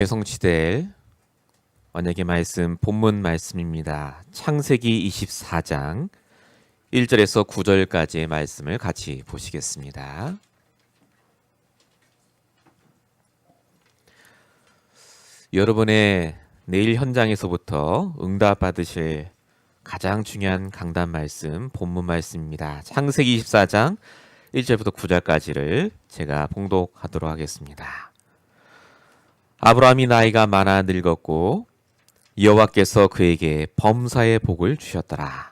성취될 언약의 말씀 본문 말씀입니다. 창세기 24장 1절에서 9절까지의 말씀을 같이 보시겠습니다. 여러분의 내일 현장에서부터 응답 받으실 가장 중요한 강단 말씀 본문 말씀입니다. 창세기 24장 1절부터 9절까지를 제가 봉독하도록 하겠습니다. 아브라함이 나이가 많아 늙었고 여호와께서 그에게 범사의 복을 주셨더라.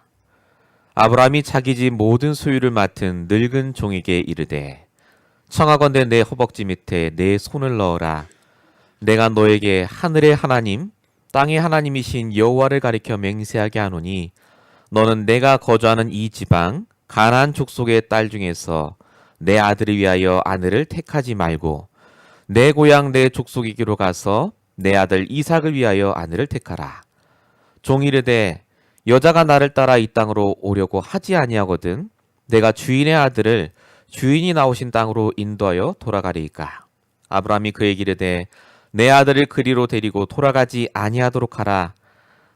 아브라함이 자기 집 모든 소유를 맡은 늙은 종에게 이르되 청하건대 내 허벅지 밑에 내 손을 넣어라. 내가 너에게 하늘의 하나님 땅의 하나님이신 여호와를 가리켜 맹세하게 하노니 너는 내가 거주하는 이 지방 가나안 족속의 딸 중에서 내 아들을 위하여 아내를 택하지 말고 내 고향 내 족속에게로 가서 내 아들 이삭을 위하여 아내를 택하라. 종이 이르되 여자가 나를 따라 이 땅으로 오려고 하지 아니하거든 내가 주인의 아들을 주인이 나오신 땅으로 인도하여 돌아가리이까. 아브라함이 그에게 이르되 내 아들을 그리로 데리고 돌아가지 아니하도록 하라.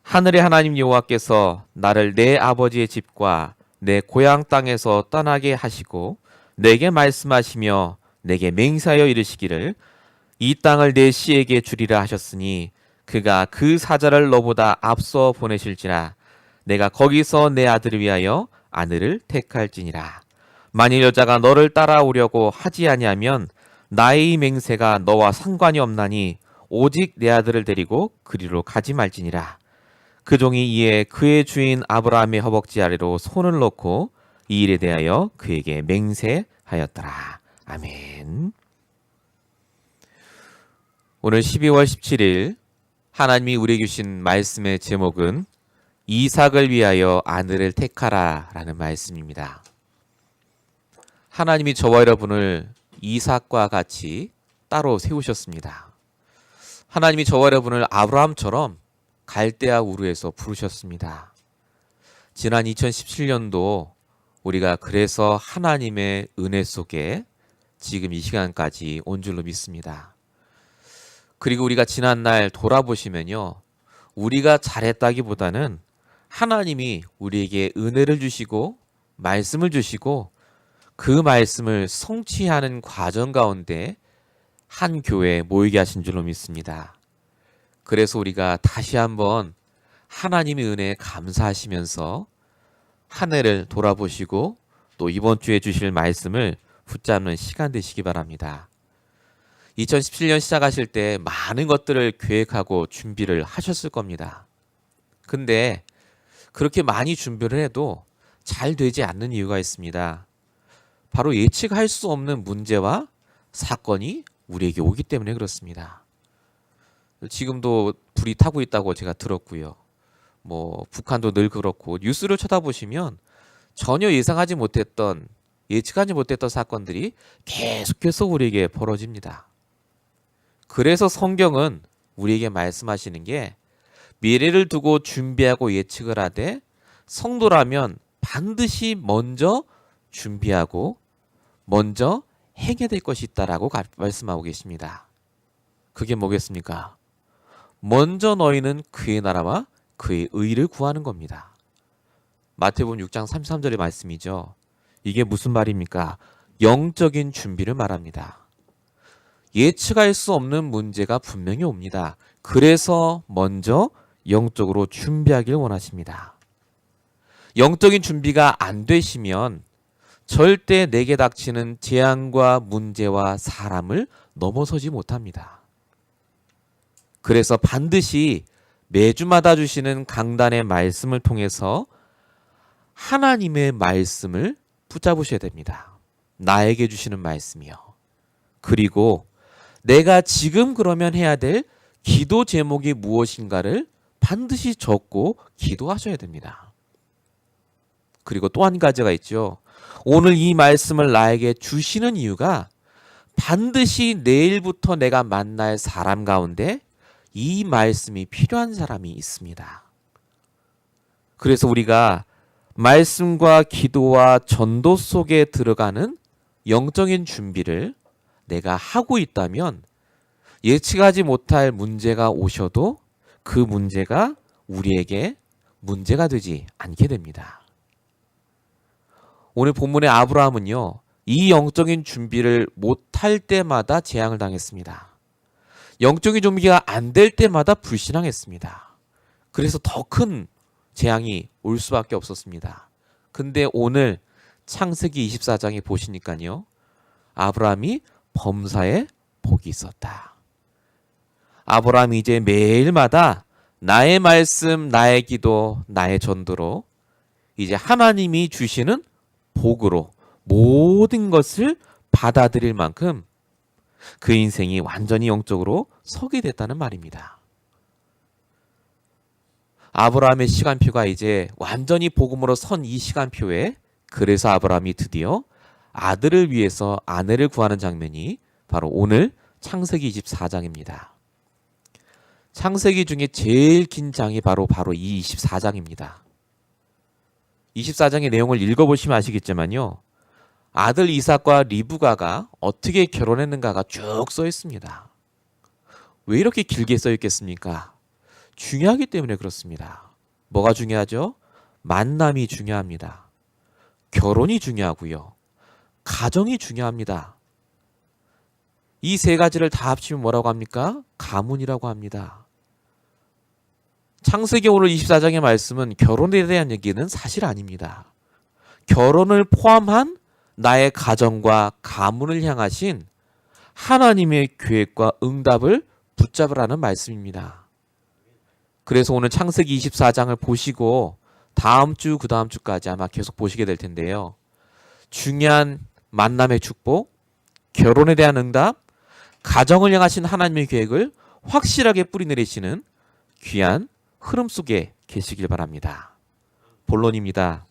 하늘의 하나님 여호와께서 나를 내 아버지의 집과 내 고향 땅에서 떠나게 하시고 내게 말씀하시며 내게 맹세하여 이르시기를 이 땅을 내 씨에게 주리라 하셨으니 그가 그 사자를 너보다 앞서 보내실지라. 내가 거기서 내 아들을 위하여 아내를 택할지니라. 만일 여자가 너를 따라오려고 하지 아니하면 나의 이 맹세가 너와 상관이 없나니 오직 내 아들을 데리고 그리로 가지 말지니라. 그 종이 이에 그의 주인 아브라함의 허벅지 아래로 손을 넣고 이 일에 대하여 그에게 맹세하였더라. 아멘. 오늘 12월 17일 하나님이 우리에게 주신 말씀의 제목은 이삭을 위하여 아내를 택하라 라는 말씀입니다. 하나님이 저와 여러분을 이삭과 같이 따로 세우셨습니다. 하나님이 저와 여러분을 아브라함처럼 갈대아 우르에서 부르셨습니다. 지난 2017년도 우리가 그래서 하나님의 은혜 속에 지금 이 시간까지 온 줄로 믿습니다. 그리고 우리가 지난날 돌아보시면요, 우리가 잘했다기보다는 하나님이 우리에게 은혜를 주시고 말씀을 주시고 그 말씀을 성취하는 과정 가운데 한 교회에 모이게 하신 줄로 믿습니다. 그래서 우리가 다시 한번 하나님의 은혜에 감사하시면서 한 해를 돌아보시고 또 이번 주에 주실 말씀을 붙잡는 시간 되시기 바랍니다. 2017년 시작하실 때 많은 것들을 계획하고 준비를 하셨을 겁니다. 근데 그렇게 많이 준비를 해도 잘 되지 않는 이유가 있습니다. 바로 예측할 수 없는 문제와 사건이 우리에게 오기 때문에 그렇습니다. 지금도 불이 타고 있다고 제가 들었고요. 북한도 늘 그렇고 뉴스를 쳐다보시면 전혀 예상하지 못했던 예측하지 못했던 사건들이 계속해서 우리에게 벌어집니다. 그래서 성경은 우리에게 말씀하시는 게 미래를 두고 준비하고 예측을 하되 성도라면 반드시 먼저 준비하고 먼저 행해야 될 것이 있다라고 말씀하고 계십니다. 그게 뭐겠습니까? 먼저 너희는 그의 나라와 그의 의를 구하는 겁니다. 마태복음 6장 33절의 말씀이죠. 이게 무슨 말입니까? 영적인 준비를 말합니다. 예측할 수 없는 문제가 분명히 옵니다. 그래서 먼저 영적으로 준비하길 원하십니다. 영적인 준비가 안 되시면 절대 내게 닥치는 재앙과 문제와 사람을 넘어서지 못합니다. 그래서 반드시 매주마다 주시는 강단의 말씀을 통해서 하나님의 말씀을 붙잡으셔야 됩니다. 나에게 주시는 말씀이요. 그리고 내가 지금 그러면 해야 될 기도 제목이 무엇인가를 반드시 적고 기도하셔야 됩니다. 그리고 또 한 가지가 있죠. 오늘 이 말씀을 나에게 주시는 이유가 반드시 내일부터 내가 만날 사람 가운데 이 말씀이 필요한 사람이 있습니다. 그래서 우리가 말씀과 기도와 전도 속에 들어가는 영적인 준비를 내가 하고 있다면 예측하지 못할 문제가 오셔도 그 문제가 우리에게 문제가 되지 않게 됩니다. 오늘 본문의 아브라함은요, 이 영적인 준비를 못할 때마다 재앙을 당했습니다. 영적인 준비가 안 될 때마다 불신앙했습니다. 그래서 더 큰 재앙이 올 수밖에 없었습니다. 근데 오늘 창세기 24장에 보시니까요, 아브라함이 범사에 복이 있었다. 아브라함이 이제 매일마다 나의 말씀, 나의 기도, 나의 전도로 이제 하나님이 주시는 복으로 모든 것을 받아들일 만큼 그 인생이 완전히 영적으로 서게 됐다는 말입니다. 아브라함의 시간표가 이제 완전히 복음으로 선 이 시간표에, 그래서 아브라함이 드디어 아들을 위해서 아내를 구하는 장면이 바로 오늘 창세기 24장입니다. 창세기 중에 제일 긴 장이 바로 이 24장입니다. 24장의 내용을 읽어보시면 아시겠지만요, 아들 이삭과 리브가가 어떻게 결혼했는가가 쭉 써 있습니다. 왜 이렇게 길게 써 있겠습니까? 중요하기 때문에 그렇습니다. 뭐가 중요하죠? 만남이 중요합니다. 결혼이 중요하고요. 가정이 중요합니다. 이 세 가지를 다 합치면 뭐라고 합니까? 가문이라고 합니다. 창세기 오늘 24장의 말씀은 결혼에 대한 얘기는 사실 아닙니다. 결혼을 포함한 나의 가정과 가문을 향하신 하나님의 계획과 응답을 붙잡으라는 말씀입니다. 그래서 오늘 창세기 24장을 보시고 다음 주, 그 다음 주까지 아마 계속 보시게 될 텐데요. 중요한 만남의 축복, 결혼에 대한 응답, 가정을 향하신 하나님의 계획을 확실하게 뿌리내리시는 귀한 흐름 속에 계시길 바랍니다. 본론입니다.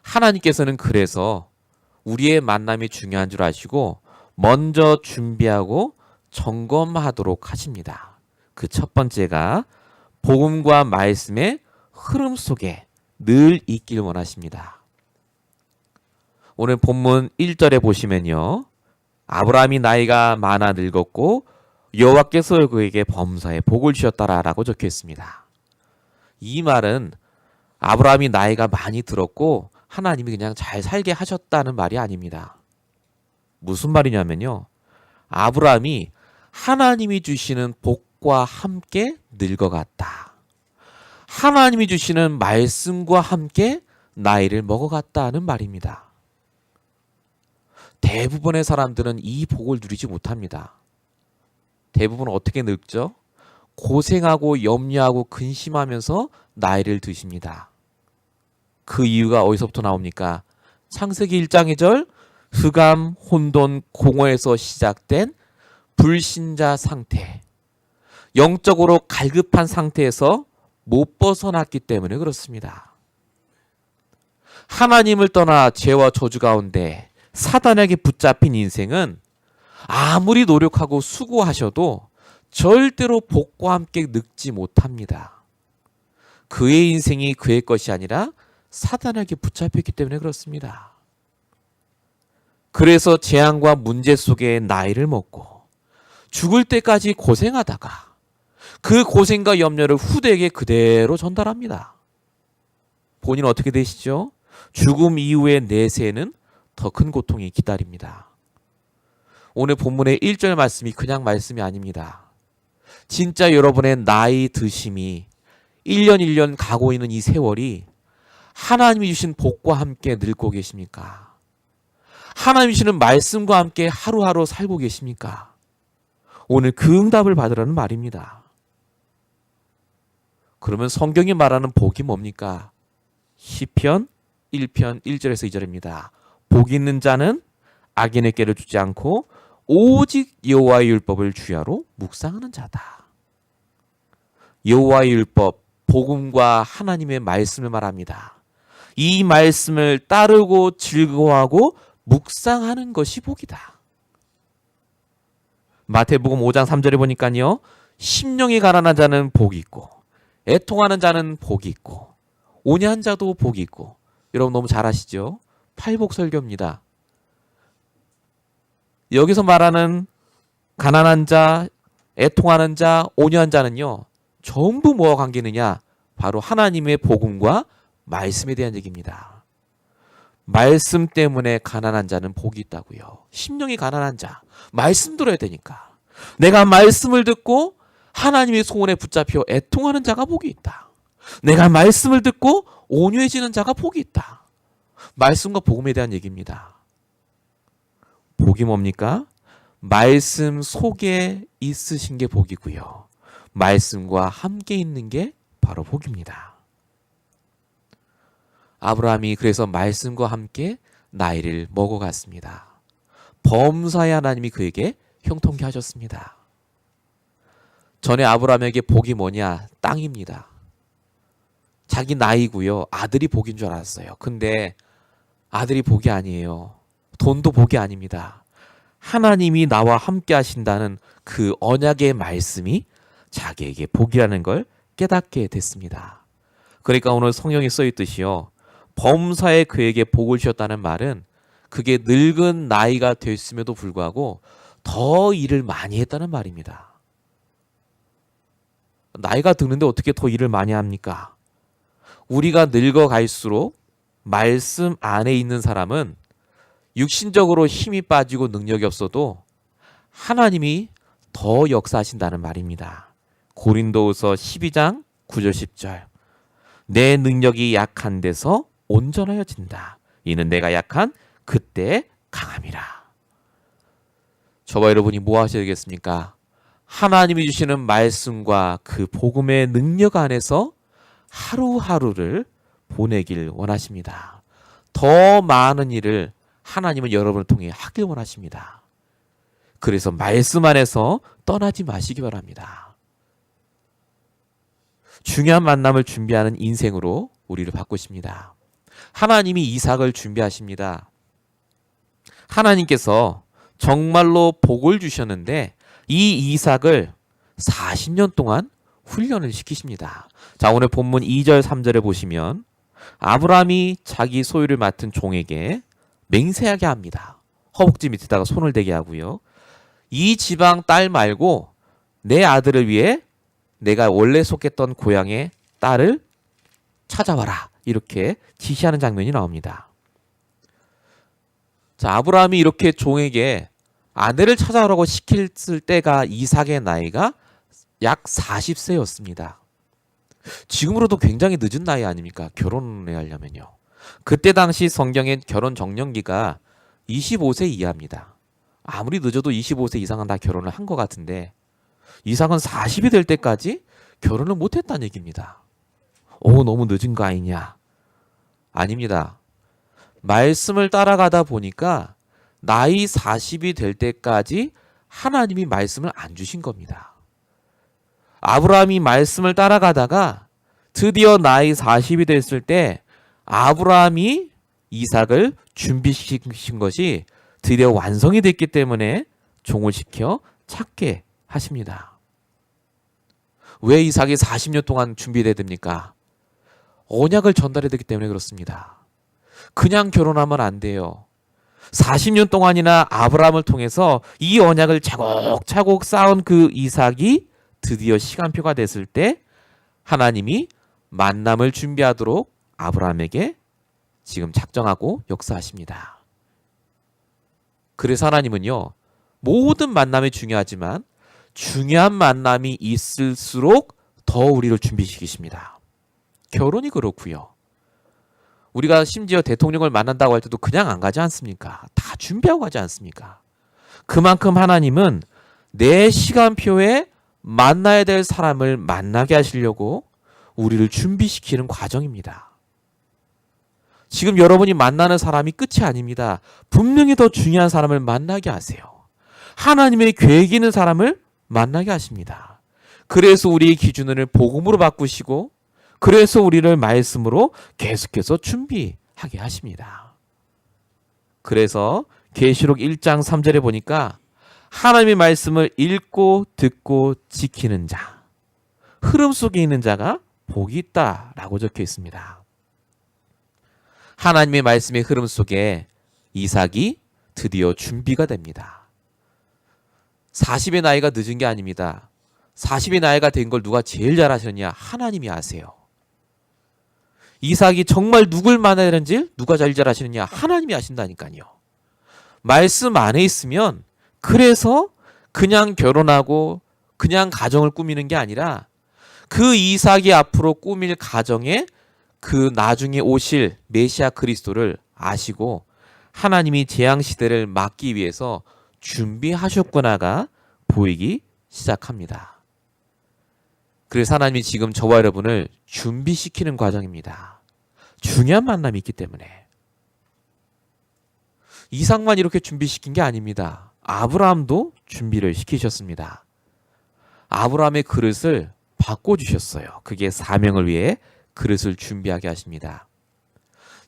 하나님께서는 그래서 우리의 만남이 중요한 줄 아시고 먼저 준비하고 점검하도록 하십니다. 그 첫 번째가 복음과 말씀의 흐름 속에 늘 있길 원하십니다. 오늘 본문 1절에 보시면요, 아브라함이 나이가 많아 늙었고 여호와께서 그에게 범사에 복을 주셨다라고 적혀 있습니다. 이 말은 아브라함이 나이가 많이 들었고 하나님이 그냥 잘 살게 하셨다는 말이 아닙니다. 무슨 말이냐면요, 아브라함이 하나님이 주시는 복과 함께 늙어갔다. 하나님이 주시는 말씀과 함께 나이를 먹어갔다는 말입니다. 대부분의 사람들은 이 복을 누리지 못합니다. 대부분 어떻게 늙죠? 고생하고 염려하고 근심하면서 나이를 드십니다. 그 이유가 어디서부터 나옵니까? 창세기 1장 2절, 흑암, 혼돈, 공허에서 시작된 불신자 상태, 영적으로 갈급한 상태에서 못 벗어났기 때문에 그렇습니다. 하나님을 떠나 죄와 저주 가운데 사단에게 붙잡힌 인생은 아무리 노력하고 수고하셔도 절대로 복과 함께 늙지 못합니다. 그의 인생이 그의 것이 아니라 사단에게 붙잡혔기 때문에 그렇습니다. 그래서 재앙과 문제 속에 나이를 먹고 죽을 때까지 고생하다가 그 고생과 염려를 후대에게 그대로 전달합니다. 본인 어떻게 되시죠? 죽음 이후의 내세에는 더 큰 고통이 기다립니다. 오늘 본문의 1절 말씀이 그냥 말씀이 아닙니다. 진짜 여러분의 나이 드심이 1년 1년 가고 있는 이 세월이 하나님이 주신 복과 함께 늙고 계십니까? 하나님이 주시는 말씀과 함께 하루하루 살고 계십니까? 오늘 그 응답을 받으라는 말입니다. 그러면 성경이 말하는 복이 뭡니까? 시편 1편 1절에서 2절입니다. 복 있는 자는 악인에게를 주지 않고 오직 여호와의 율법을 주야로 묵상하는 자다. 여호와의 율법, 복음과 하나님의 말씀을 말합니다. 이 말씀을 따르고 즐거워하고 묵상하는 것이 복이다. 마태복음 5장 3절에 보니까요, 심령이 가난한 자는 복이 있고 애통하는 자는 복이 있고 온유한 자도 복이 있고, 여러분 너무 잘 아시죠? 팔복설교입니다. 여기서 말하는 가난한 자, 애통하는 자, 온유한 자는요. 전부 뭐와 관계느냐? 바로 하나님의 복음과 말씀에 대한 얘기입니다. 말씀 때문에 가난한 자는 복이 있다고요. 심령이 가난한 자, 말씀 들어야 되니까. 내가 말씀을 듣고 하나님의 소원에 붙잡혀 애통하는 자가 복이 있다. 내가 말씀을 듣고 온유해지는 자가 복이 있다. 말씀과 복음에 대한 얘기입니다. 복이 뭡니까? 말씀 속에 있으신 게 복이고요. 말씀과 함께 있는 게 바로 복입니다. 아브라함이 그래서 말씀과 함께 나이를 먹어갔습니다. 범사의 하나님이 그에게 형통케 하셨습니다. 전에 아브라함에게 복이 뭐냐? 땅입니다. 자기 나이고요. 아들이 복인 줄 알았어요. 근데 아들이 복이 아니에요. 돈도 복이 아닙니다. 하나님이 나와 함께 하신다는 그 언약의 말씀이 자기에게 복이라는 걸 깨닫게 됐습니다. 그러니까 오늘 성경에 써 있듯이요. 범사에 그에게 복을 주셨다는 말은 그게 늙은 나이가 됐음에도 불구하고 더 일을 많이 했다는 말입니다. 나이가 드는데 어떻게 더 일을 많이 합니까? 우리가 늙어갈수록 말씀 안에 있는 사람은 육신적으로 힘이 빠지고 능력이 없어도 하나님이 더 역사하신다는 말입니다. 고린도후서 12장 9절 10절. 내 능력이 약한 데서 온전하여진다. 이는 내가 약한 그때 강함이라. 저와 여러분이 뭐 하셔야 되겠습니까? 하나님이 주시는 말씀과 그 복음의 능력 안에서 하루하루를 보내길 원하십니다. 더 많은 일을 하나님은 여러분을 통해 하길 원하십니다. 그래서 말씀 안에서 떠나지 마시기 바랍니다. 중요한 만남을 준비하는 인생으로 우리를 바꾸십니다. 하나님이 이삭을 준비하십니다. 하나님께서 정말로 복을 주셨는데 이 이삭을 40년 동안 훈련을 시키십니다. 자, 오늘 본문 2절 3절에 보시면 아브라함이 자기 소유를 맡은 종에게 맹세하게 합니다. 허벅지 밑에다가 손을 대게 하고요. 이 지방 딸 말고 내 아들을 위해 내가 원래 속했던 고향의 딸을 찾아와라. 이렇게 지시하는 장면이 나옵니다. 자, 아브라함이 이렇게 종에게 아내를 찾아오라고 시켰을 때가 이삭의 나이가 약 40세였습니다. 지금으로도 굉장히 늦은 나이 아닙니까? 결혼을 하려면요. 그때 당시 성경의 결혼 정년기가 25세 이하입니다. 아무리 늦어도 25세 이상은 다 결혼을 한 것 같은데 이삭은 40이 될 때까지 결혼을 못했다는 얘기입니다. 너무 늦은 거 아니냐? 아닙니다. 말씀을 따라가다 보니까 나이 40이 될 때까지 하나님이 말씀을 안 주신 겁니다. 아브라함이 말씀을 따라가다가 드디어 나이 40이 됐을 때 아브라함이 이삭을 준비시킨 것이 드디어 완성이 됐기 때문에 종을 시켜 찾게 하십니다. 왜 이삭이 40년 동안 준비돼야 됩니까? 언약을 전달해야 되기 때문에 그렇습니다. 그냥 결혼하면 안 돼요. 40년 동안이나 아브라함을 통해서 이 언약을 차곡차곡 쌓은 그 이삭이 드디어 시간표가 됐을 때 하나님이 만남을 준비하도록 아브라함에게 지금 작정하고 역사하십니다. 그래서 하나님은요, 모든 만남이 중요하지만 중요한 만남이 있을수록 더 우리를 준비시키십니다. 결혼이 그렇고요. 우리가 심지어 대통령을 만난다고 할 때도 그냥 안 가지 않습니까? 다 준비하고 가지 않습니까? 그만큼 하나님은 내 시간표에 만나야 될 사람을 만나게 하시려고 우리를 준비시키는 과정입니다. 지금 여러분이 만나는 사람이 끝이 아닙니다. 분명히 더 중요한 사람을 만나게 하세요. 하나님의 계획이 있는 사람을 만나게 하십니다. 그래서 우리의 기준을 복음으로 바꾸시고 그래서 우리를 말씀으로 계속해서 준비하게 하십니다. 그래서 계시록 1장 3절에 보니까 하나님의 말씀을 읽고 듣고 지키는 자, 흐름 속에 있는 자가 복이 있다라고 적혀 있습니다. 하나님의 말씀의 흐름 속에 이삭이 드디어 준비가 됩니다. 40의 나이가 늦은 게 아닙니다. 40의 나이가 된 걸 누가 제일 잘 아셨냐? 하나님이 아세요. 이삭이 정말 누굴 만나야 되는지 누가 제일 잘 아시느냐? 하나님이 아신다니까요. 말씀 안에 있으면 그래서 그냥 결혼하고 그냥 가정을 꾸미는 게 아니라 그 이삭이 앞으로 꾸밀 가정에 그 나중에 오실 메시아 그리스도를 아시고 하나님이 재앙시대를 막기 위해서 준비하셨구나가 보이기 시작합니다. 그래서 하나님이 지금 저와 여러분을 준비시키는 과정입니다. 중요한 만남이 있기 때문에. 이삭만 이렇게 준비시킨 게 아닙니다. 아브라함도 준비를 시키셨습니다. 아브라함의 그릇을 바꿔주셨어요. 그게 사명을 위해 그릇을 준비하게 하십니다.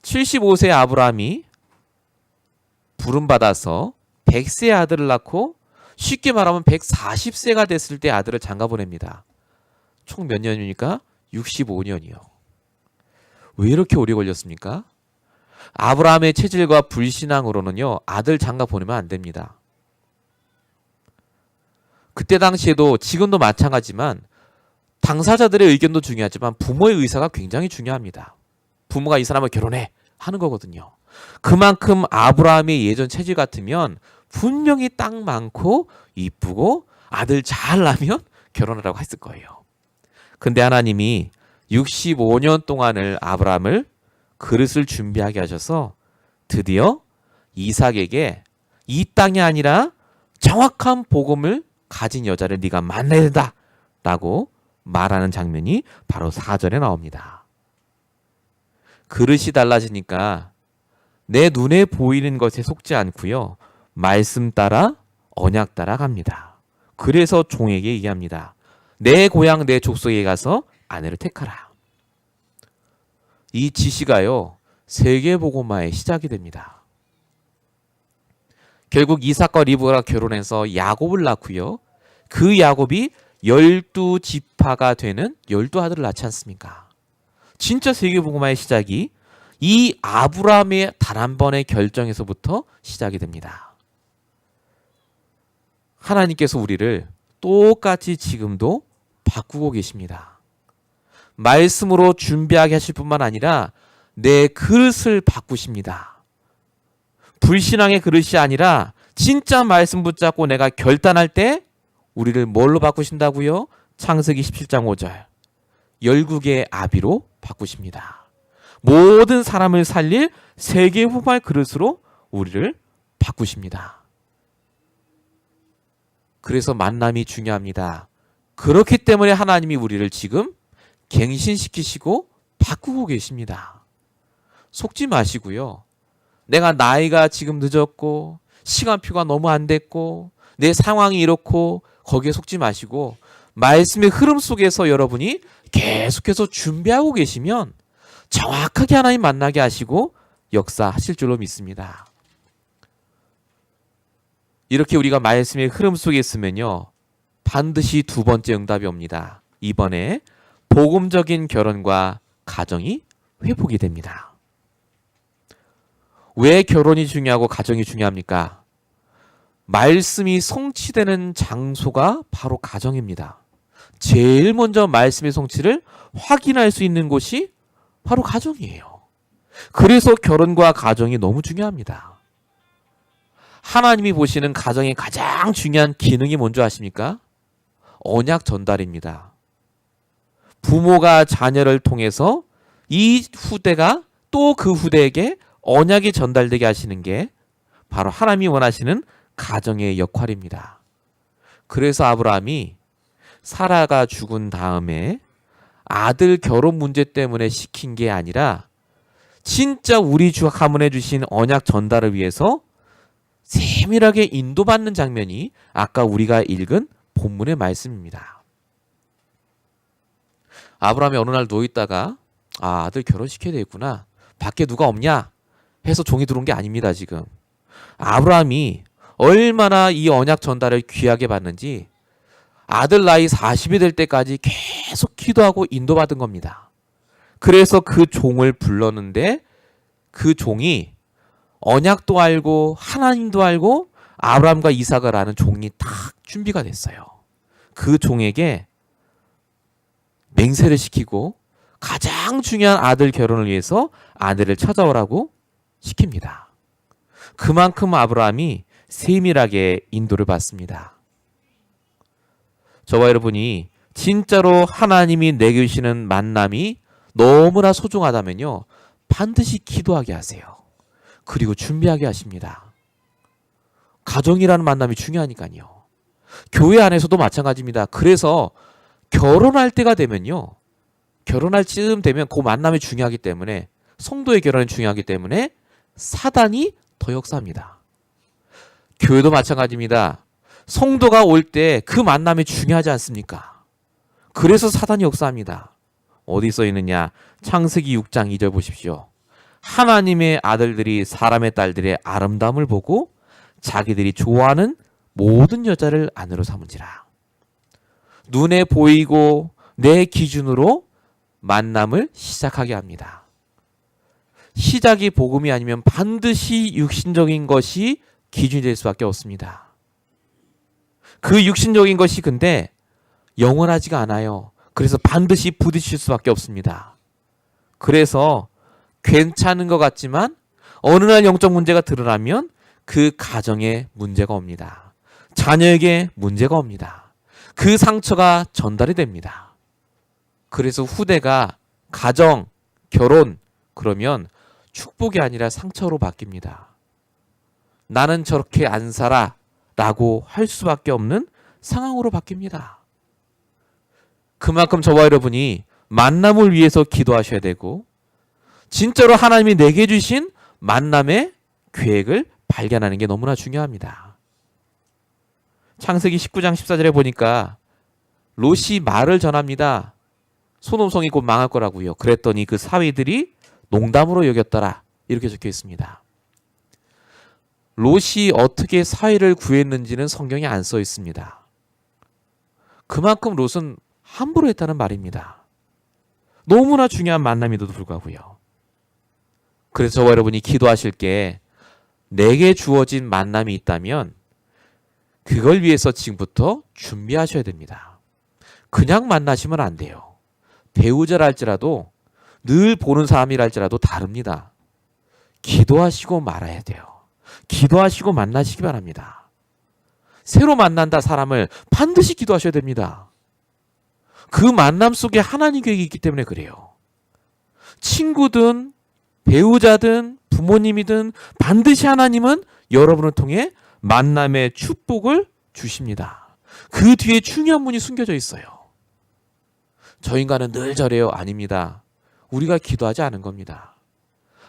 75세 아브라함이 부름받아서 100세의 아들을 낳고 쉽게 말하면 140세가 됐을 때 아들을 장가 보냅니다. 총 몇 년입니까? 65년이요. 왜 이렇게 오래 걸렸습니까? 아브라함의 체질과 불신앙으로는요, 아들 장가 보내면 안 됩니다. 그때 당시에도 지금도 마찬가지지만 당사자들의 의견도 중요하지만 부모의 의사가 굉장히 중요합니다. 부모가 이 사람을 결혼해 하는 거거든요. 그만큼 아브라함의 예전 체질 같으면 분명히 땅 많고 이쁘고 아들 잘 나면 결혼하라고 했을 거예요. 근데 하나님이 65년 동안을 아브라함을 그릇을 준비하게 하셔서 드디어 이삭에게 이 땅이 아니라 정확한 복음을 가진 여자를 네가 만나야 된다 라고 말하는 장면이 바로 4절에 나옵니다. 그릇이 달라지니까 내 눈에 보이는 것에 속지 않고요. 말씀 따라 언약 따라 갑니다. 그래서 종에게 얘기합니다. 내 고향 내 족속에 가서 아내를 택하라. 이 지시가요. 세계복음화의 시작이 됩니다. 결국 이삭과 리브가 결혼해서 야곱을 낳고요. 그 야곱이 12지파가 되는 12아들을 낳지 않습니까? 진짜 세계복음화의 시작이 이 아브라함의 단 한 번의 결정에서부터 시작이 됩니다. 하나님께서 우리를 똑같이 지금도 바꾸고 계십니다. 말씀으로 준비하게 하실 뿐만 아니라 내 그릇을 바꾸십니다. 불신앙의 그릇이 아니라 진짜 말씀 붙잡고 내가 결단할 때 우리를 뭘로 바꾸신다고요? 창세기 17장 5절. 열국의 아비로 바꾸십니다. 모든 사람을 살릴 세계 후발 그릇으로 우리를 바꾸십니다. 그래서 만남이 중요합니다. 그렇기 때문에 하나님이 우리를 지금 갱신시키시고 바꾸고 계십니다. 속지 마시고요. 내가 나이가 지금 늦었고 시간표가 너무 안 됐고 내 상황이 이렇고 거기에 속지 마시고 말씀의 흐름 속에서 여러분이 계속해서 준비하고 계시면 정확하게 하나님 만나게 하시고 역사하실 줄로 믿습니다. 이렇게 우리가 말씀의 흐름 속에 있으면요. 반드시 두 번째 응답이 옵니다. 이번에 복음적인 결혼과 가정이 회복이 됩니다. 왜 결혼이 중요하고 가정이 중요합니까? 말씀이 성취되는 장소가 바로 가정입니다. 제일 먼저 말씀의 성취를 확인할 수 있는 곳이 바로 가정이에요. 그래서 결혼과 가정이 너무 중요합니다. 하나님이 보시는 가정의 가장 중요한 기능이 뭔지 아십니까? 언약 전달입니다. 부모가 자녀를 통해서 이 후대가 또 그 후대에게 언약이 전달되게 하시는 게 바로 하나님이 원하시는 가정의 역할입니다. 그래서 아브라함이 사라가 죽은 다음에 아들 결혼 문제 때문에 시킨 게 아니라 진짜 우리 주 가문해 주신 언약 전달을 위해서 세밀하게 인도받는 장면이 아까 우리가 읽은 본문의 말씀입니다. 아브라함이 어느 날 누워있다가 아들 결혼시켜야 되겠구나. 밖에 누가 없냐? 해서 종이 들어온 게 아닙니다. 지금 아브라함이 얼마나 이 언약 전달을 귀하게 받는지 아들 나이 40이 될 때까지 계속 기도하고 인도받은 겁니다. 그래서 그 종을 불렀는데 그 종이 언약도 알고 하나님도 알고 아브라함과 이삭을 아는 종이 딱 준비가 됐어요. 그 종에게 맹세를 시키고 가장 중요한 아들 결혼을 위해서 아내를 찾아오라고 시킵니다. 그만큼 아브라함이 세밀하게 인도를 받습니다. 저와 여러분이 진짜로 하나님이 내게 주시는 만남이 너무나 소중하다면요, 반드시 기도하게 하세요. 그리고 준비하게 하십니다. 가정이라는 만남이 중요하니까요. 교회 안에서도 마찬가지입니다. 그래서 결혼할 때가 되면요, 결혼할 즈음 되면 그 만남이 중요하기 때문에, 성도의 결혼이 중요하기 때문에 사단이 더 역사합니다. 교회도 마찬가지입니다. 성도가 올 때 그 만남이 중요하지 않습니까? 그래서 사단이 역사합니다. 어디 써 있느냐? 창세기 6장 2절 보십시오. 하나님의 아들들이 사람의 딸들의 아름다움을 보고 자기들이 좋아하는 모든 여자를 아내로 삼은지라. 눈에 보이고 내 기준으로 만남을 시작하게 합니다. 시작이 복음이 아니면 반드시 육신적인 것이 기준이 될 수밖에 없습니다. 그 육신적인 것이 근데 영원하지가 않아요. 그래서 반드시 부딪힐 수밖에 없습니다. 그래서 괜찮은 것 같지만 어느 날 영적 문제가 드러나면 그 가정에 문제가 옵니다. 자녀에게 문제가 옵니다. 그 상처가 전달이 됩니다. 그래서 후대가 가정, 결혼 그러면 축복이 아니라 상처로 바뀝니다. 나는 저렇게 안 살아 라고 할 수밖에 없는 상황으로 바뀝니다. 그만큼 저와 여러분이 만남을 위해서 기도하셔야 되고, 진짜로 하나님이 내게 주신 만남의 계획을 발견하는 게 너무나 중요합니다. 창세기 19장 14절에 보니까 롯이 말을 전합니다. 소돔성이 곧 망할 거라고요. 그랬더니 그 사위들이 농담으로 여겼더라. 이렇게 적혀 있습니다. 롯이 어떻게 사위를 구했는지는 성경에 안 써 있습니다. 그만큼 롯은 함부로 했다는 말입니다. 너무나 중요한 만남에도 불구하고요. 그래서 저와 여러분이 기도하실 게 내게 주어진 만남이 있다면 그걸 위해서 지금부터 준비하셔야 됩니다. 그냥 만나시면 안 돼요. 배우자랄지라도 늘 보는 사람이랄지라도 다릅니다. 기도하시고 말아야 돼요. 기도하시고 만나시기 바랍니다. 새로 만난다 사람을 반드시 기도하셔야 됩니다. 그 만남 속에 하나님 계획이 있기 때문에 그래요. 친구든 배우자든 부모님이든 반드시 하나님은 여러분을 통해 만남의 축복을 주십니다. 그 뒤에 중요한 문이 숨겨져 있어요. 저 인간은 늘 저래요. 아닙니다. 우리가 기도하지 않은 겁니다.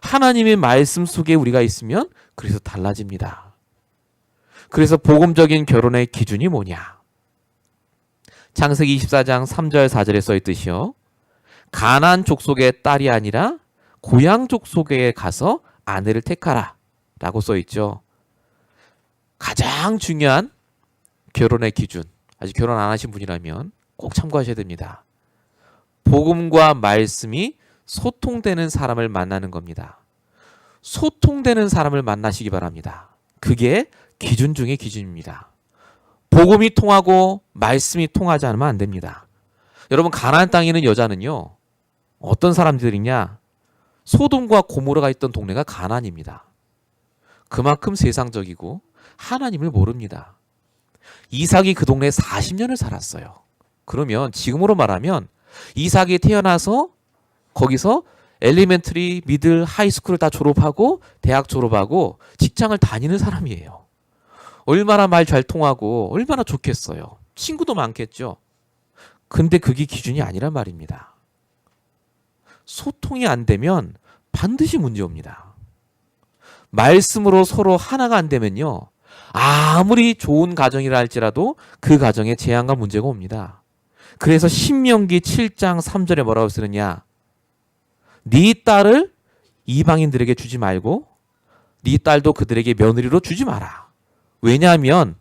하나님의 말씀 속에 우리가 있으면 그래서 달라집니다. 그래서 복음적인 결혼의 기준이 뭐냐? 창세기 24장 3절 4절에 써 있듯이요. 가나안 족속의 딸이 아니라 고향 족속에 가서 아내를 택하라 라고 써 있죠. 가장 중요한 결혼의 기준, 아직 결혼 안 하신 분이라면 꼭 참고하셔야 됩니다. 복음과 말씀이 소통되는 사람을 만나는 겁니다. 소통되는 사람을 만나시기 바랍니다. 그게 기준 중의 기준입니다. 복음이 통하고 말씀이 통하지 않으면 안 됩니다. 여러분, 가나안 땅에 있는 여자는요, 어떤 사람들이냐? 소돔과 고모라가 있던 동네가 가나안입니다. 그만큼 세상적이고 하나님을 모릅니다. 이삭이 그 동네에 40년을 살았어요. 그러면 지금으로 말하면 이삭이 태어나서 거기서 엘리멘터리, 미들, 하이스쿨을 다 졸업하고 대학 졸업하고 직장을 다니는 사람이에요. 얼마나 말 잘 통하고 얼마나 좋겠어요. 친구도 많겠죠. 근데 그게 기준이 아니란 말입니다. 소통이 안 되면 반드시 문제 옵니다. 말씀으로 서로 하나가 안 되면요, 아무리 좋은 가정이라 할지라도 그 가정에 재앙과 문제가 옵니다. 그래서 신명기 7장 3절에 뭐라고 쓰느냐? 네 딸을 이방인들에게 주지 말고 네 딸도 그들에게 며느리로 주지 마라. 왜냐하면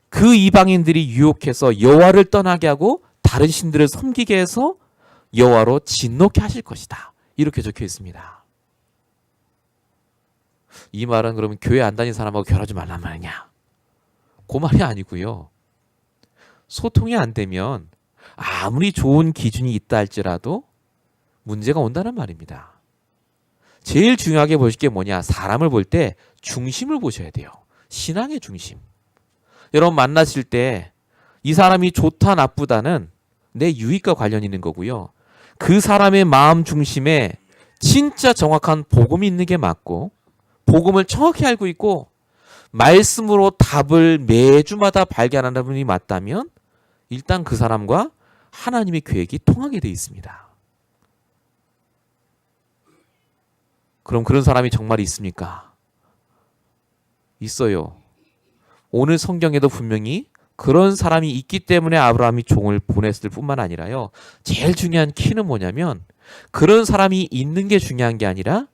그 이방인들이 유혹해서 여호와를 떠나게 하고 다른 신들을 섬기게 해서 여호와로 진노케 하실 것이다. 이렇게 적혀 있습니다. 이 말은 그러면 교회 안 다니는 사람하고 결혼하지 말란 말이냐? 그 말이 아니고요. 소통이 안 되면 아무리 좋은 기준이 있다 할지라도 문제가 온다는 말입니다. 제일 중요하게 보실 게 뭐냐? 사람을 볼 때 중심을 보셔야 돼요. 신앙의 중심. 여러분 만나실 때 이 사람이 좋다 나쁘다는 내 유익과 관련 있는 거고요. 그 사람의 마음 중심에 진짜 정확한 복음이 있는 게 맞고 복음을 정확히 알고 있고 말씀으로 답을 매주마다 발견하는 분이 맞다면 일단 그 사람과 하나님의 계획이 통하게 돼 있습니다. 그럼 그런 사람이 정말 있습니까? 있어요. 오늘 성경에도 분명히 그런 사람이 있기 때문에 아브라함이 종을 보냈을 뿐만 아니라요. 제일 중요한 키는 뭐냐면 그런 사람이 있는 게 중요한 게 아니라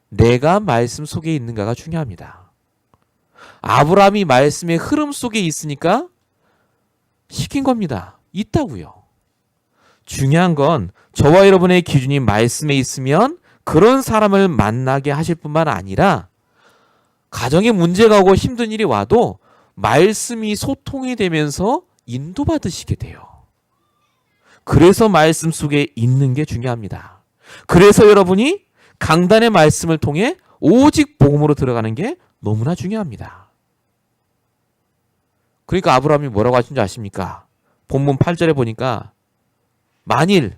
내가 말씀 속에 있는가가 중요합니다. 아브라함이 말씀의 흐름 속에 있으니까 시킨 겁니다. 있다고요. 중요한 건 저와 여러분의 기준이 말씀에 있으면 그런 사람을 만나게 하실 뿐만 아니라 가정에 문제가 오고 힘든 일이 와도 말씀이 소통이 되면서 인도받으시게 돼요. 그래서 말씀 속에 있는 게 중요합니다. 그래서 여러분이 강단의 말씀을 통해 오직 복음으로 들어가는 게 너무나 중요합니다. 그러니까 아브라함이 뭐라고 하신지 아십니까? 본문 8절에 보니까 만일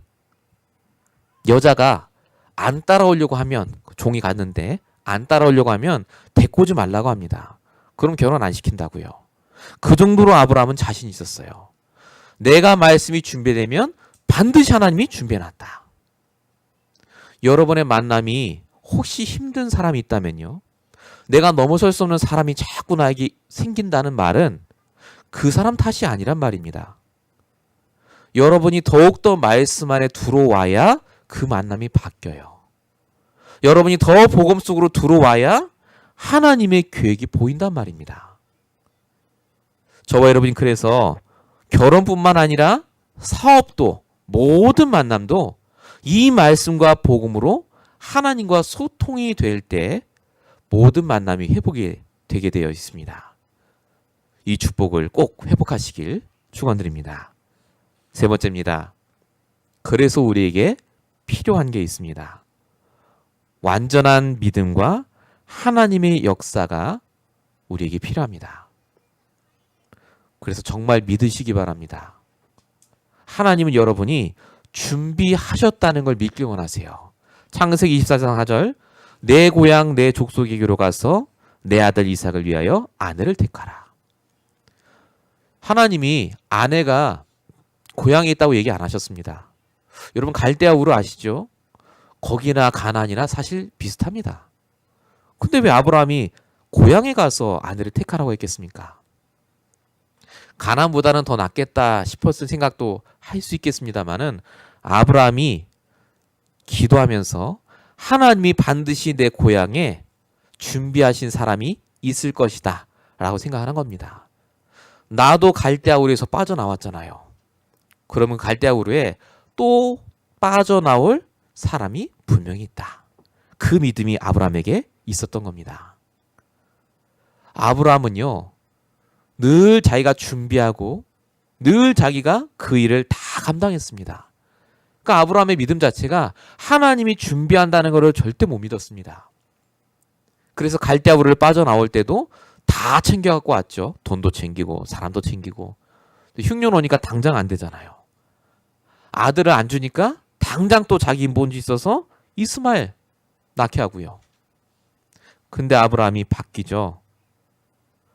여자가 안 따라오려고 하면 종이 갔는데 안 따라오려고 하면 데꼬지 말라고 합니다. 그럼 결혼 안 시킨다고요. 그 정도로 아브라함은 자신이 있었어요. 내가 말씀이 준비되면 반드시 하나님이 준비해놨다. 여러분의 만남이 혹시 힘든 사람이 있다면요. 내가 넘어설 수 없는 사람이 자꾸 나에게 생긴다는 말은 그 사람 탓이 아니란 말입니다. 여러분이 더욱더 말씀 안에 들어와야 그 만남이 바뀌어요. 여러분이 더 복음 속으로 들어와야 하나님의 계획이 보인단 말입니다. 저와 여러분이 그래서 결혼뿐만 아니라 사업도 모든 만남도 이 말씀과 복음으로 하나님과 소통이 될 때 모든 만남이 회복이 되게 되어 있습니다. 이 축복을 꼭 회복하시길 축원드립니다. 세 번째입니다. 그래서 우리에게 필요한 게 있습니다. 완전한 믿음과 하나님의 역사가 우리에게 필요합니다. 그래서 정말 믿으시기 바랍니다. 하나님은 여러분이 준비하셨다는 걸 믿기 원하세요. 창세기 24장 4절 내 고향 내 족속에게로 가서 내 아들 이삭을 위하여 아내를 택하라. 하나님이 아내가 고향에 있다고 얘기 안 하셨습니다. 여러분 갈대아 우르 아시죠? 거기나 가나안이나 사실 비슷합니다. 근데 왜 아브라함이 고향에 가서 아내를 택하라고 했겠습니까? 가나안보다는 더 낫겠다 싶었을 생각도 할 수 있겠습니다만은 아브라함이 기도하면서 하나님이 반드시 내 고향에 준비하신 사람이 있을 것이다 라고 생각하는 겁니다. 나도 갈대아 우르에서 빠져나왔잖아요. 그러면 갈대아 우르에 또 빠져나올 사람이 분명히 있다. 그 믿음이 아브라함에게 있었던 겁니다. 아브라함은요, 늘 자기가 준비하고 늘 자기가 그 일을 다 감당했습니다. 그러니까 아브라함의 믿음 자체가 하나님이 준비한다는 것을 절대 못 믿었습니다. 그래서 갈대아 우르를 빠져나올 때도 다 챙겨갖고 왔죠. 돈도 챙기고 사람도 챙기고. 흉년 오니까 당장 안 되잖아요. 아들을 안 주니까 당장 또 자기 본주 있어서 이스마엘 낳게 하고요. 근데 아브라함이 바뀌죠.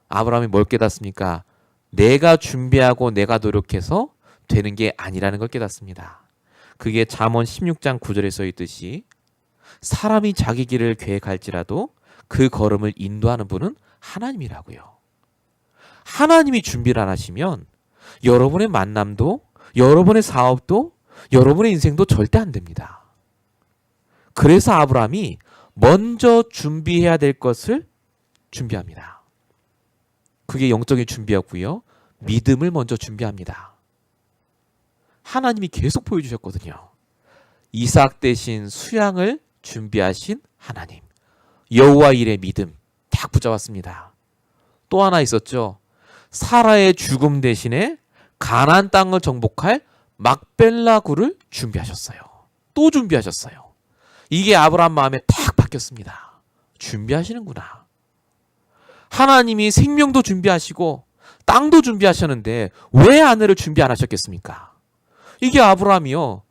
아브라함이 뭘 깨닫습니까? 내가 준비하고 내가 노력해서 되는 게 아니라는 걸 깨닫습니다. 그게 잠언 16장 9절에 써 있듯이 사람이 자기 길을 계획할지라도 그 걸음을 인도하는 분은 하나님이라고요. 하나님이 준비를 안 하시면 여러분의 만남도 여러분의 사업도 여러분의 인생도 절대 안 됩니다. 그래서 아브라함이 먼저 준비해야 될 것을 준비합니다. 그게 영적인 준비였고요. 믿음을 먼저 준비합니다. 하나님이 계속 보여주셨거든요. 이삭 대신 수양을 준비하신 하나님. 여호와 일의 믿음 딱 붙잡았습니다. 또 하나 있었죠. 사라의 죽음 대신에 가나안 땅을 정복할 막벨라 굴을 준비하셨어요. 또 준비하셨어요. 이게 아브라함 마음에 탁 박혔습니다. 준비하시는구나. 하나님이 생명도 준비하시고 땅도 준비하셨는데 왜 아내를 준비 안 하셨겠습니까? 이게 아브라함이요.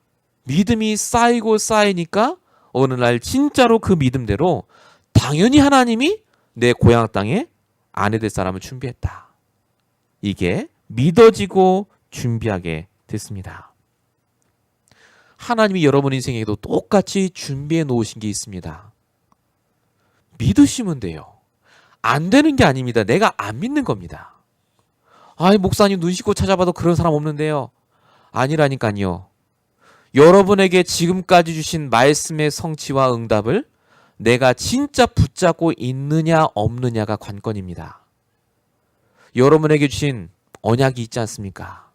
믿음이 쌓이고 쌓이니까 어느 날 진짜로 그 믿음대로 당연히 하나님이 내 고향 땅에 아내 될 사람을 준비했다. 이게 믿어지고 준비하게 됐습니다. 하나님이 여러분 인생에도 똑같이 준비해 놓으신 게 있습니다. 믿으시면 돼요. 안 되는 게 아닙니다. 내가 안 믿는 겁니다. 아이, 목사님 눈 씻고 찾아봐도 그런 사람 없는데요. 아니라니까요. 여러분에게 지금까지 주신 말씀의 성취와 응답을 내가 진짜 붙잡고 있느냐 없느냐가 관건입니다. 여러분에게 주신 언약이 있지 않습니까?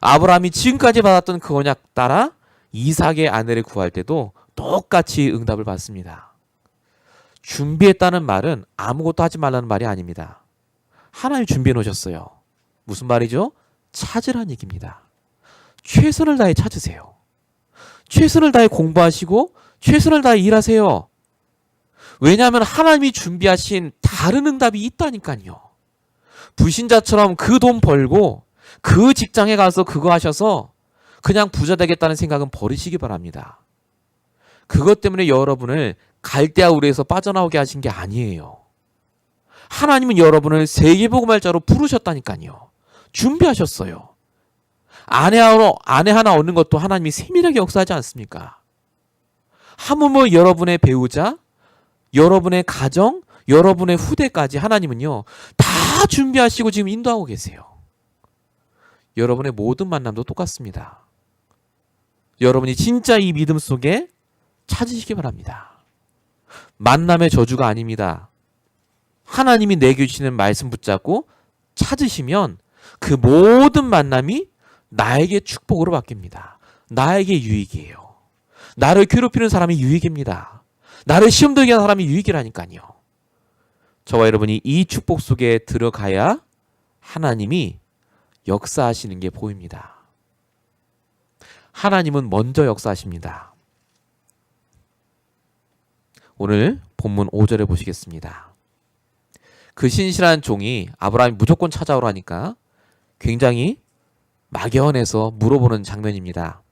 아브라함이 지금까지 받았던 그 언약 따라 이삭의 아내를 구할 때도 똑같이 응답을 받습니다. 준비했다는 말은 아무것도 하지 말라는 말이 아닙니다. 하나님 준비해 놓으셨어요. 무슨 말이죠? 찾으란 얘기입니다. 최선을 다해 찾으세요. 최선을 다해 공부하시고 최선을 다해 일하세요. 왜냐하면 하나님이 준비하신 다른 응답이 있다니까요. 불신자처럼 그 돈 벌고 그 직장에 가서 그거 하셔서 그냥 부자 되겠다는 생각은 버리시기 바랍니다. 그것 때문에 여러분을 갈대아 우리에서 빠져나오게 하신 게 아니에요. 하나님은 여러분을 세계복음할자로 부르셨다니까요. 준비하셨어요. 아내 하나 얻는 것도 하나님이 세밀하게 역사하지 않습니까? 하물며 여러분의 배우자, 여러분의 가정, 여러분의 후대까지 하나님은요 다 준비하시고 지금 인도하고 계세요. 여러분의 모든 만남도 똑같습니다. 여러분이 진짜 이 믿음 속에 찾으시기 바랍니다. 만남의 저주가 아닙니다. 하나님이 내게 주시는 말씀 붙잡고 찾으시면 그 모든 만남이 나에게 축복으로 바뀝니다. 나에게 유익이에요. 나를 괴롭히는 사람이 유익입니다. 나를 시험 들게 하는 사람이 유익이라니까요. 저와 여러분이 이 축복 속에 들어가야 하나님이 역사하시는 게 보입니다. 하나님은 먼저 역사하십니다. 오늘 본문 5절에 보시겠습니다. 그 신실한 종이 아브라함이 무조건 찾아오라니까 굉장히 막연해서 물어보는 장면입니다.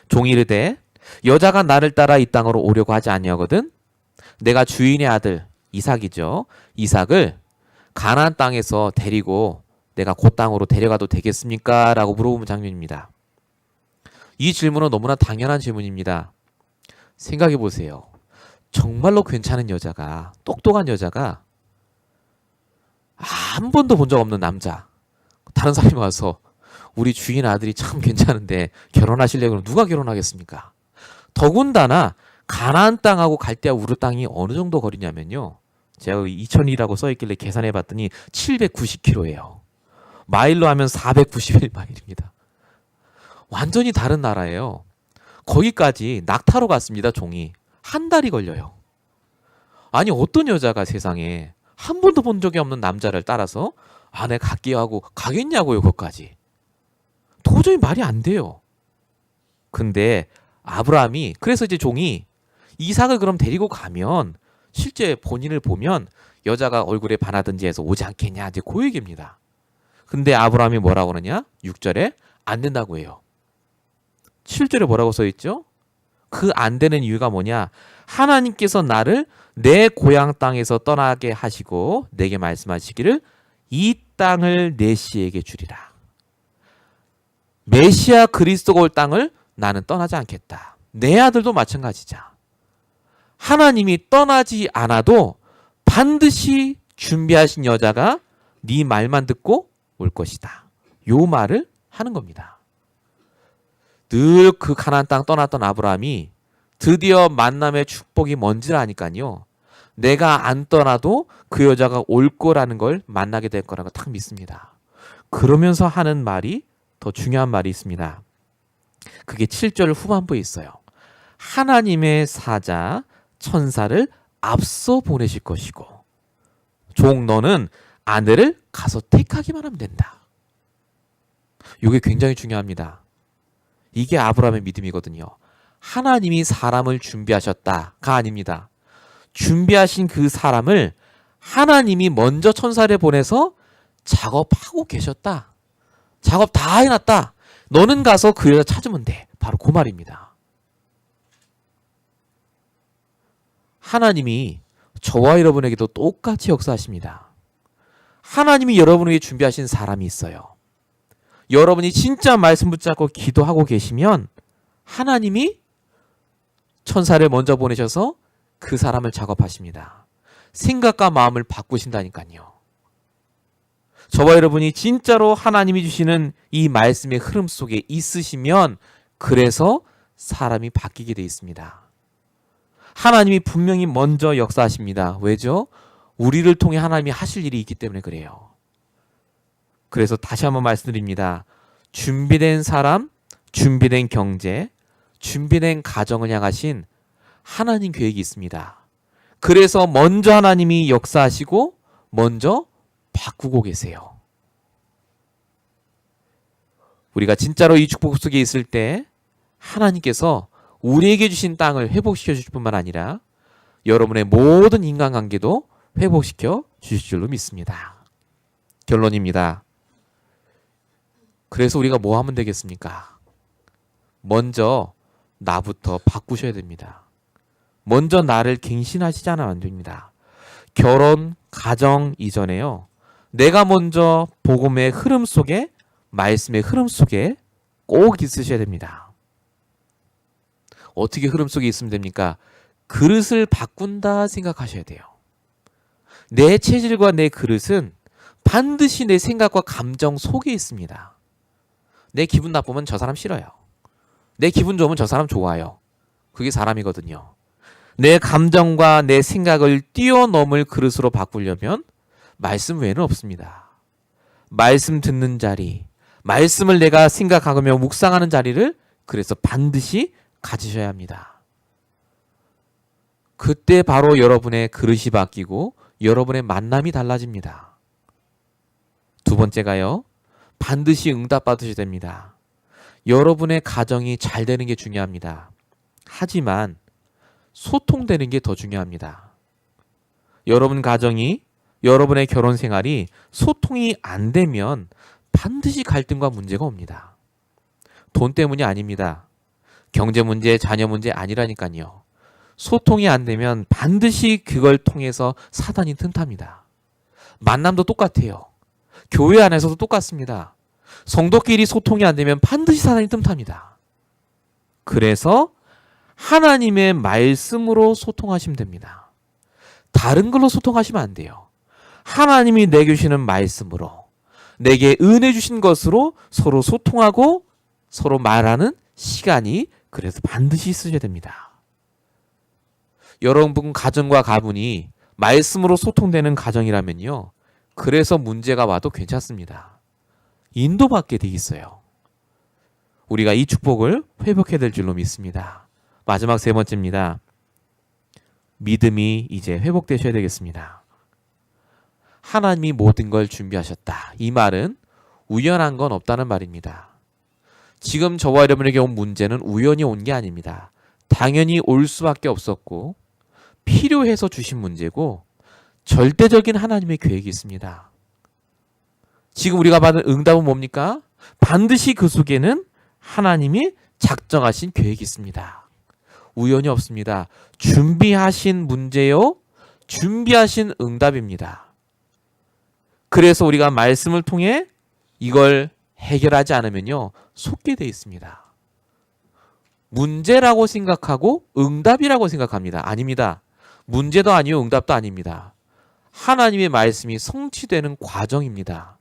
종이 이르되 여자가 나를 따라 이 땅으로 오려고 하지 아니하거든 내가 주인의 아들 이삭이죠. 이삭을 가나안 땅에서 데리고 내가 그 땅으로 데려가도 되겠습니까? 라고 물어보는 장면입니다. 이 질문은 너무나 당연한 질문입니다. 생각해 보세요. 정말로 괜찮은 여자가, 똑똑한 여자가 한 번도 본 적 없는 남자, 다른 사람이 와서 우리 주인 아들이 참 괜찮은데 결혼하실래요? 그럼 누가 결혼하겠습니까? 더군다나 가나안 땅하고 갈대아 우르 땅이 어느 정도 거리냐면요. 제가 2000이라고 써있길래 계산해 봤더니 790km예요. 마일로 하면 491마일입니다. 완전히 다른 나라예요. 거기까지 낙타로 갔습니다. 종이. 한 달이 걸려요. 아니 어떤 여자가 세상에 한 번도 본 적이 없는 남자를 따라서 내가 갈게요 하고 가겠냐고요. 거기까지. 도저히 말이 안 돼요. 근데 아브라함이 그래서 이제 종이 이삭을 그럼 데리고 가면 실제 본인을 보면 여자가 얼굴에 반하든지 해서 오지 않겠냐 이제 그 얘기입니다. 근데 아브라함이 뭐라고 그러냐? 6절에 안 된다고 해요. 7절에 뭐라고 써있죠? 그 안 되는 이유가 뭐냐? 하나님께서 나를 내 고향 땅에서 떠나게 하시고 내게 말씀하시기를 이 땅을 내 씨에게 주리라. 메시아 그리스도가 올 땅을 나는 떠나지 않겠다. 내 아들도 마찬가지자. 하나님이 떠나지 않아도 반드시 준비하신 여자가 네 말만 듣고 올 것이다. 요 말을 하는 겁니다. 늘 그 가나안 땅 떠났던 아브라함이 드디어 만남의 축복이 뭔지를 아니까요. 내가 안 떠나도 그 여자가 올 거라는 걸 만나게 될 거라고 딱 믿습니다. 그러면서 하는 말이 더 중요한 말이 있습니다. 그게 7절 후반부에 있어요. 하나님의 사자 천사를 앞서 보내실 것이고 종 너는 아내를 가서 택하기만 하면 된다. 이게 굉장히 중요합니다. 이게 아브라함의 믿음이거든요. 하나님이 사람을 준비하셨다가 아닙니다. 준비하신 그 사람을 하나님이 먼저 천사를 보내서 작업하고 계셨다. 작업 다 해놨다. 너는 가서 그 여자 찾으면 돼. 바로 그 말입니다. 하나님이 저와 여러분에게도 똑같이 역사하십니다. 하나님이 여러분에게 준비하신 사람이 있어요. 여러분이 진짜 말씀 붙잡고 기도하고 계시면 하나님이 천사를 먼저 보내셔서 그 사람을 작업하십니다. 생각과 마음을 바꾸신다니까요. 저와 여러분이 진짜로 하나님이 주시는 이 말씀의 흐름 속에 있으시면 그래서 사람이 바뀌게 돼 있습니다. 하나님이 분명히 먼저 역사하십니다. 왜죠? 우리를 통해 하나님이 하실 일이 있기 때문에 그래요. 그래서 다시 한번 말씀드립니다. 준비된 사람, 준비된 경제, 준비된 가정을 향하신 하나님 계획이 있습니다. 그래서 먼저 하나님이 역사하시고 먼저 바꾸고 계세요. 우리가 진짜로 이 축복 속에 있을 때 하나님께서 우리에게 주신 땅을 회복시켜 주실 뿐만 아니라 여러분의 모든 인간관계도 회복시켜 주실 줄로 믿습니다. 결론입니다. 그래서 우리가 뭐 하면 되겠습니까? 먼저 나부터 바꾸셔야 됩니다. 먼저 나를 갱신하시지 않으면 안 됩니다. 결혼, 가정 이전에요. 내가 먼저 복음의 흐름 속에, 말씀의 흐름 속에 꼭 있으셔야 됩니다. 어떻게 흐름 속에 있으면 됩니까? 그릇을 바꾼다 생각하셔야 돼요. 내 체질과 내 그릇은 반드시 내 생각과 감정 속에 있습니다. 내 기분 나쁘면 저 사람 싫어요. 내 기분 좋으면 저 사람 좋아요. 그게 사람이거든요. 내 감정과 내 생각을 뛰어넘을 그릇으로 바꾸려면 말씀 외에는 없습니다. 말씀 듣는 자리, 말씀을 내가 생각하며 묵상하는 자리를 그래서 반드시 가지셔야 합니다. 그때 바로 여러분의 그릇이 바뀌고 여러분의 만남이 달라집니다. 두 번째가요. 반드시 응답받으셔야 됩니다. 여러분의 가정이 잘 되는 게 중요합니다. 하지만 소통되는 게 더 중요합니다. 여러분 가정이, 여러분의 결혼 생활이 소통이 안 되면 반드시 갈등과 문제가 옵니다. 돈 때문이 아닙니다. 경제 문제, 자녀 문제 아니라니까요. 소통이 안 되면 반드시 그걸 통해서 사단이 틈탑니다. 만남도 똑같아요. 교회 안에서도 똑같습니다. 성도끼리 소통이 안 되면 반드시 사단이 틈탑니다. 그래서 하나님의 말씀으로 소통하시면 됩니다. 다른 걸로 소통하시면 안 돼요. 하나님이 내게 주시는 말씀으로, 내게 은혜 주신 것으로 서로 소통하고 서로 말하는 시간이 그래서 반드시 있으셔야 됩니다. 여러분 가정과 가문이 말씀으로 소통되는 가정이라면요. 그래서 문제가 와도 괜찮습니다. 인도받게 돼 있어요. 우리가 이 축복을 회복해야 될 줄로 믿습니다. 마지막 세 번째입니다. 믿음이 이제 회복되셔야 되겠습니다. 하나님이 모든 걸 준비하셨다. 이 말은 우연한 건 없다는 말입니다. 지금 저와 여러분에게 온 문제는 우연히 온 게 아닙니다. 당연히 올 수밖에 없었고 필요해서 주신 문제고 절대적인 하나님의 계획이 있습니다. 지금 우리가 받은 응답은 뭡니까? 반드시 그 속에는 하나님이 작정하신 계획이 있습니다. 우연이 없습니다. 준비하신 문제요. 준비하신 응답입니다. 그래서 우리가 말씀을 통해 이걸 해결하지 않으면요. 속게 돼 있습니다. 문제라고 생각하고 응답이라고 생각합니다. 아닙니다. 문제도 아니요. 응답도 아닙니다. 하나님의 말씀이 성취되는 과정입니다.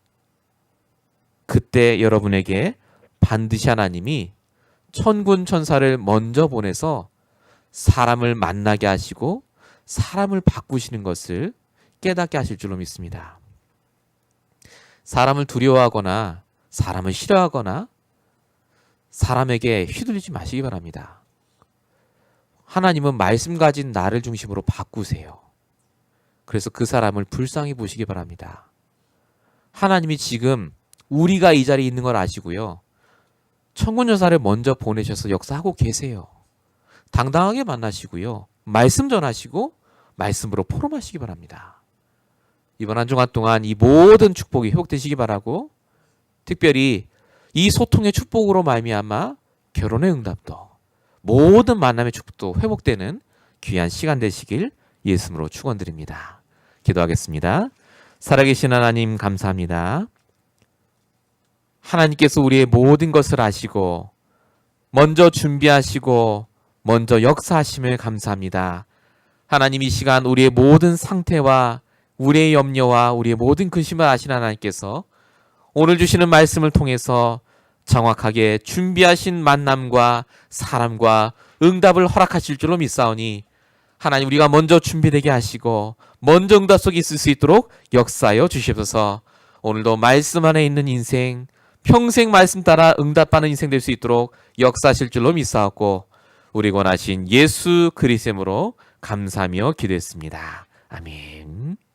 그때 여러분에게 반드시 하나님이 천군 천사를 먼저 보내서 사람을 만나게 하시고 사람을 바꾸시는 것을 깨닫게 하실 줄로 믿습니다. 사람을 두려워하거나 사람을 싫어하거나 사람에게 휘둘리지 마시기 바랍니다. 하나님은 말씀 가진 나를 중심으로 바꾸세요. 그래서 그 사람을 불쌍히 보시기 바랍니다. 하나님이 지금 우리가 이 자리에 있는 걸 아시고요. 천군 여사를 먼저 보내셔서 역사하고 계세요. 당당하게 만나시고요. 말씀 전하시고 말씀으로 포럼하시기 바랍니다. 이번 한 주간 동안 이 모든 축복이 회복되시기 바라고, 특별히 이 소통의 축복으로 말미암아 결혼의 응답도, 모든 만남의 축복도 회복되는 귀한 시간 되시길 예수님으로 축원드립니다. 기도하겠습니다. 살아계신 하나님 감사합니다. 하나님께서 우리의 모든 것을 아시고 먼저 준비하시고 먼저 역사하심을 감사합니다. 하나님, 이 시간 우리의 모든 상태와 우리의 염려와 우리의 모든 근심을 아시는 하나님께서 오늘 주시는 말씀을 통해서 정확하게 준비하신 만남과 사람과 응답을 허락하실 줄로 믿사오니, 하나님, 우리가 먼저 준비되게 하시고 먼저 응답 속에 있을 수 있도록 역사하여 주시옵소서. 오늘도 말씀 안에 있는 인생, 평생 말씀 따라 응답하는 인생 될 수 있도록 역사하실 줄로 믿사옵고, 우리 원하신 예수 그리스도로 감사하며 기도했습니다. 아멘.